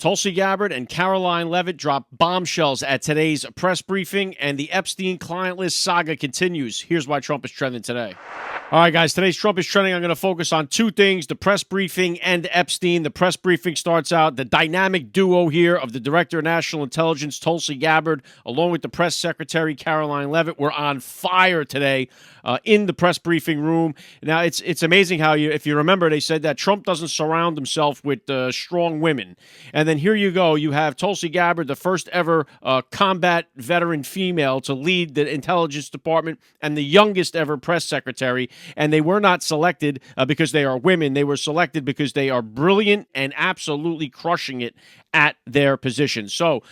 Tulsi Gabbard and Karoline Leavitt drop bombshells at today's press briefing, and the Epstein client list saga continues. Here's why Trump is trending today. All right, guys, today's Trump is trending. I'm going to focus on two things, the press briefing and Epstein. The press briefing starts out the dynamic duo here of the Director of National Intelligence, Tulsi Gabbard, along with the press secretary, Karoline Leavitt, were on fire today in the press briefing room. Now, it's amazing how, if you remember, they said that Trump doesn't surround himself with strong women. And then here you go. You have Tulsi Gabbard, the first ever combat veteran female to lead the intelligence department and the youngest ever press secretary. And they were not selected because they are women. They were selected because they are brilliant and absolutely crushing it at their position. So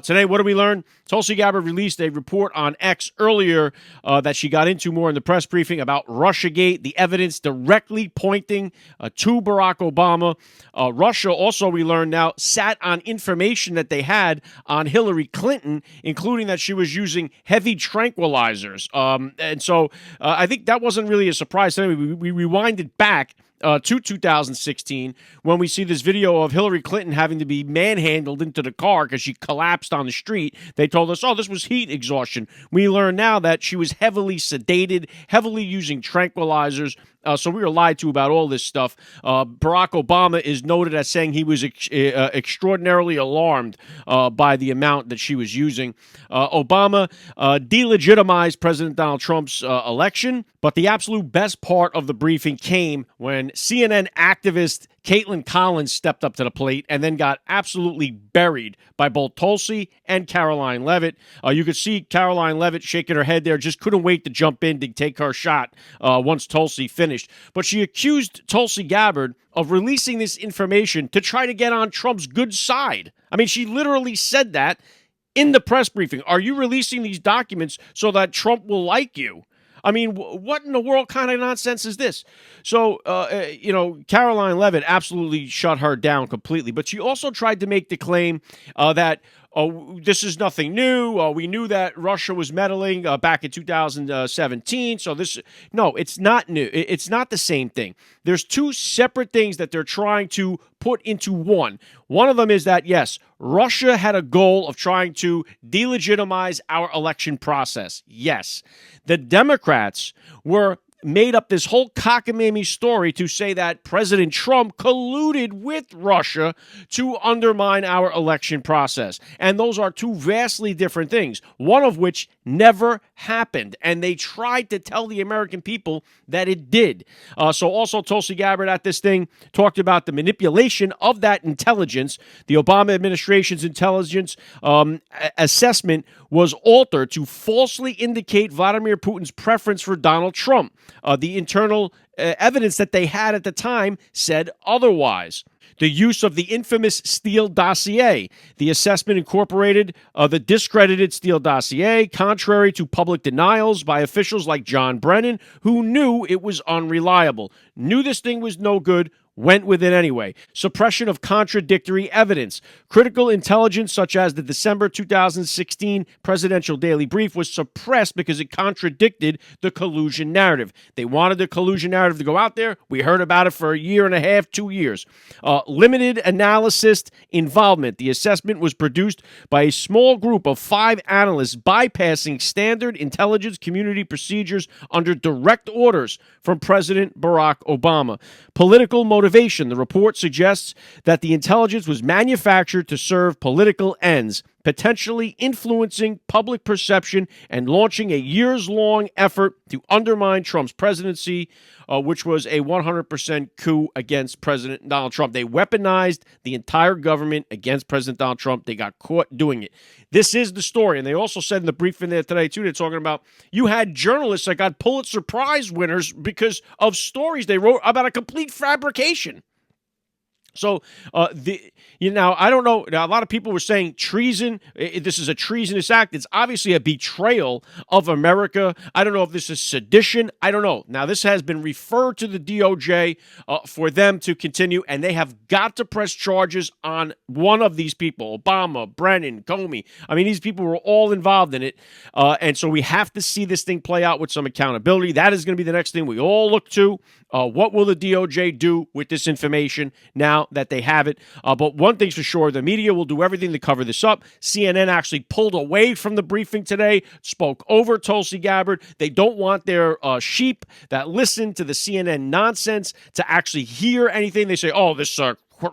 today, what do we learn? Tulsi Gabbard released a report on X earlier that she got into more in the press briefing about Russiagate, the evidence directly pointing to Barack Obama. Russia also, we learn now, sat on information that they had on Hillary Clinton, including that she was using heavy tranquilizers. And so I think that wasn't really a surprise. We rewinded back to 2016 when we see this video of Hillary Clinton having to be manhandled into the car because she collapsed on the street. They told us, oh, this was heat exhaustion. We learn now that she was heavily sedated, heavily using tranquilizers. So we were lied to about all this stuff. Barack Obama is noted as saying he was extraordinarily alarmed by the amount that she was using. Obama delegitimized President Donald Trump's election, but the absolute best part of the briefing came when CNN activist Caitlin Collins stepped up to the plate and then got absolutely buried by both Tulsi and Karoline Leavitt. You could see Karoline Leavitt shaking her head there, just couldn't wait to jump in to take her shot once Tulsi finished. But she accused Tulsi Gabbard of releasing this information to try to get on Trump's good side. I mean, she literally said that in the press briefing. Are you releasing these documents so that Trump will like you? I mean, what in the world kind of nonsense is this? So, Karoline Leavitt absolutely shut her down completely. But she also tried to make the claim that this is nothing new. We knew that Russia was meddling back in 2017. So no, it's not new. It's not the same thing. There's two separate things that they're trying to put into one. One of them is that, yes, Russia had a goal of trying to delegitimize our election process. Yes. The Democrats made up this whole cockamamie story to say that President Trump colluded with Russia to undermine our election process. And those are two vastly different things, one of which never happened. And they tried to tell the American people that it did. So also Tulsi Gabbard at this thing talked about the manipulation of that intelligence. The Obama administration's intelligence assessment was altered to falsely indicate Vladimir Putin's preference for Donald Trump. The internal evidence that they had at the time said otherwise. The use of the infamous Steele dossier. The assessment incorporated the discredited Steele dossier, contrary to public denials by officials like John Brennan, who knew it was unreliable, knew this thing was no good, went with it anyway. Suppression of contradictory evidence. Critical intelligence, such as the December 2016 presidential daily brief, was suppressed because it contradicted the collusion narrative. They wanted the collusion narrative to go out there. We heard about it for a year and a half, 2 years. Limited analyst involvement. The assessment was produced by a small group of 5 analysts bypassing standard intelligence community procedures under direct orders from President Barack Obama. Political motivation. The report suggests that the intelligence was manufactured to serve political ends, potentially influencing public perception and launching a years-long effort to undermine Trump's presidency, which was a 100% coup against President Donald Trump. They weaponized the entire government against President Donald Trump. They got caught doing it. This is the story. And they also said in the briefing there today, too, they're talking about you had journalists that got Pulitzer Prize winners because of stories they wrote about a complete fabrication. So, I don't know. Now, a lot of people were saying treason. This is a treasonous act. It's obviously a betrayal of America. I don't know if this is sedition. I don't know. Now, this has been referred to the DOJ for them to continue, and they have got to press charges on one of these people, Obama, Brennan, Comey. I mean, these people were all involved in it, and so we have to see this thing play out with some accountability. That is going to be the next thing we all look to. What will the DOJ do with this information now now that they have it. But one thing's for sure, the media will do everything to cover this up. CNN actually pulled away from the briefing today, spoke over Tulsi Gabbard. They don't want their sheep that listen to the CNN nonsense to actually hear anything. They say, oh, this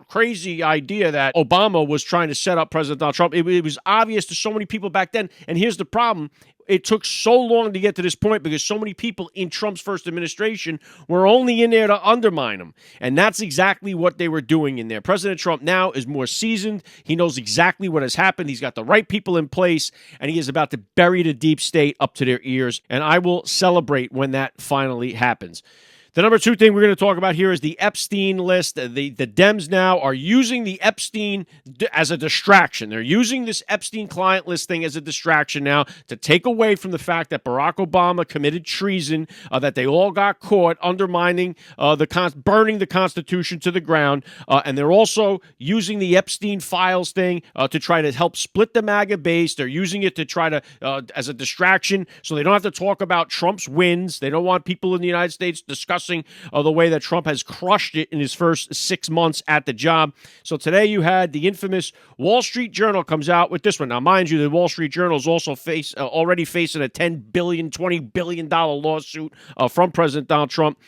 crazy idea that Obama was trying to set up President Donald Trump. It was obvious to so many people back then. And here's the problem. It took so long to get to this point because so many people in Trump's first administration were only in there to undermine him. And that's exactly what they were doing in there. President Trump now is more seasoned. He knows exactly what has happened. He's got the right people in place, and he is about to bury the deep state up to their ears. And I will celebrate when that finally happens. The number two thing we're going to talk about here is the Epstein list. The Dems now are using the Epstein as a distraction. They're using this Epstein client list thing as a distraction now to take away from the fact that Barack Obama committed treason, that they all got caught undermining, burning the Constitution to the ground. And they're also using the Epstein Files thing to try to help split the MAGA base. They're using it to try to, as a distraction, so they don't have to talk about Trump's wins. They don't want people in the United States discussing the way that Trump has crushed it in his first 6 months at the job. So today you had the infamous Wall Street Journal comes out with this one. Now, mind you, the Wall Street Journal is also already facing a $10 billion, $20 billion lawsuit from President Donald Trump.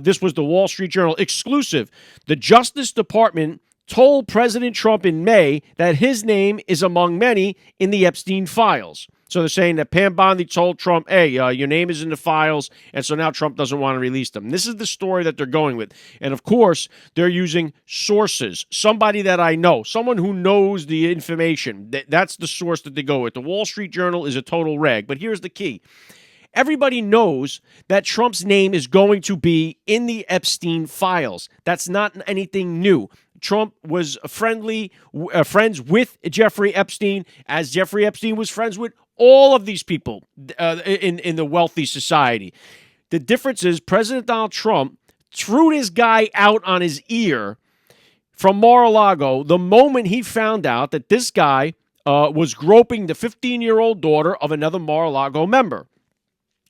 This was the Wall Street Journal exclusive. The Justice Department told President Trump in May that his name is among many in the Epstein files. So they're saying that Pam Bondi told Trump, hey, your name is in the files, and so now Trump doesn't want to release them. This is the story that they're going with. And, of course, they're using sources, somebody that I know, someone who knows the information. That's the source that they go with. The Wall Street Journal is a total rag. But here's the key. Everybody knows that Trump's name is going to be in the Epstein files. That's not anything new. Trump was friends with Jeffrey Epstein, as Jeffrey Epstein was friends with all of these people in the wealthy society. The difference is President Donald Trump threw this guy out on his ear from Mar-a-Lago the moment he found out that this guy was groping the 15-year-old daughter of another Mar-a-Lago member.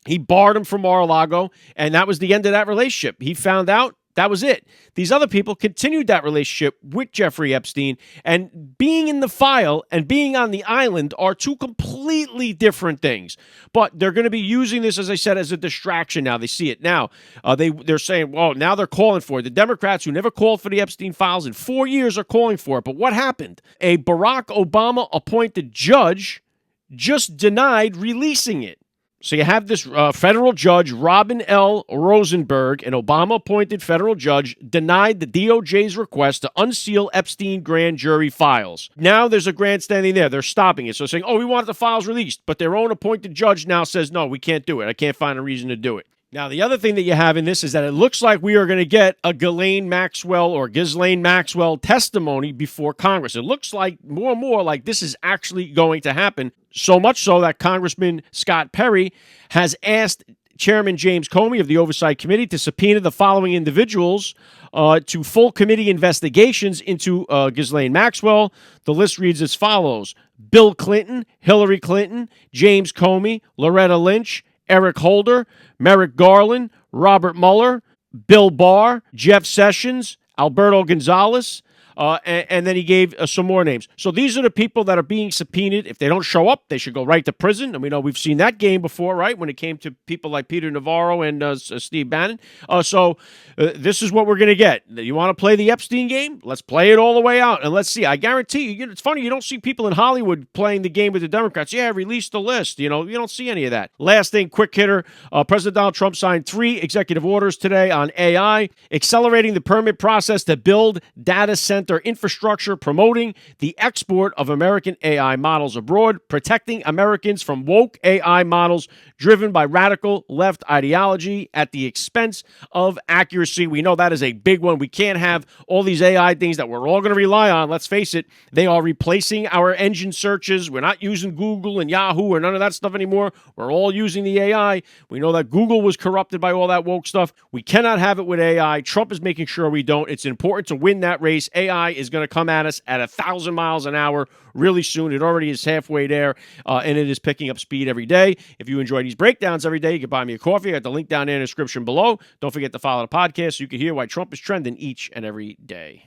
He barred him from Mar-a-Lago, and that was the end of that relationship. He found out. That was it. These other people continued that relationship with Jeffrey Epstein, and being in the file and being on the island are two completely different things. But they're going to be using this, as I said, as a distraction now. They see it now. They're saying, well, now they're calling for it. The Democrats who never called for the Epstein files in 4 years are calling for it. But what happened? A Barack Obama-appointed judge just denied releasing it. So you have this federal judge, Robin L. Rosenberg, an Obama-appointed federal judge, denied the DOJ's request to unseal Epstein grand jury files. Now there's a grandstanding there. They're stopping it. So saying, oh, we want the files released. But their own appointed judge now says, no, we can't do it. I can't find a reason to do it. Now, the other thing that you have in this is that it looks like we are going to get a Ghislaine Maxwell testimony before Congress. It looks like more and more like this is actually going to happen, so much so that Congressman Scott Perry has asked Chairman James Comey of the Oversight Committee to subpoena the following individuals to full committee investigations into Ghislaine Maxwell. The list reads as follows: Bill Clinton, Hillary Clinton, James Comey, Loretta Lynch, Eric Holder, Merrick Garland, Robert Mueller, Bill Barr, Jeff Sessions, Alberto Gonzales, and then he gave some more names. So these are the people that are being subpoenaed. If they don't show up, they should go right to prison. And we know we've seen that game before, right, when it came to people like Peter Navarro and Steve Bannon. So this is what we're going to get. You want to play the Epstein game? Let's play it all the way out. And let's see. I guarantee you, it's funny, you don't see people in Hollywood playing the game with the Democrats. Yeah, release the list. You don't see any of that. Last thing, quick hitter. President Donald Trump signed 3 executive orders today on AI, accelerating the permit process to build data center infrastructure, promoting the export of American AI models abroad, protecting Americans from woke AI models driven by radical left ideology at the expense of accuracy. We know that is a big one. We can't have all these AI things that we're all going to rely on. Let's face it, they are replacing our engine searches. We're not using Google and Yahoo or none of that stuff anymore. We're all using the AI. We know that Google was corrupted by all that woke stuff. We cannot have it with AI. Trump is making sure we don't. It's important to win that race. AI is going to come at us at 1,000 miles an hour really soon. It already is halfway there, and it is picking up speed every day. If you enjoy these breakdowns every day, you can buy me a coffee. I got the link down there in the description below. Don't forget to follow the podcast so you can hear why Trump is trending each and every day.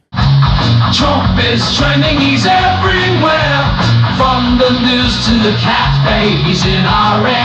Trump is trending, he's everywhere. From the news to the cafe, he's in our air.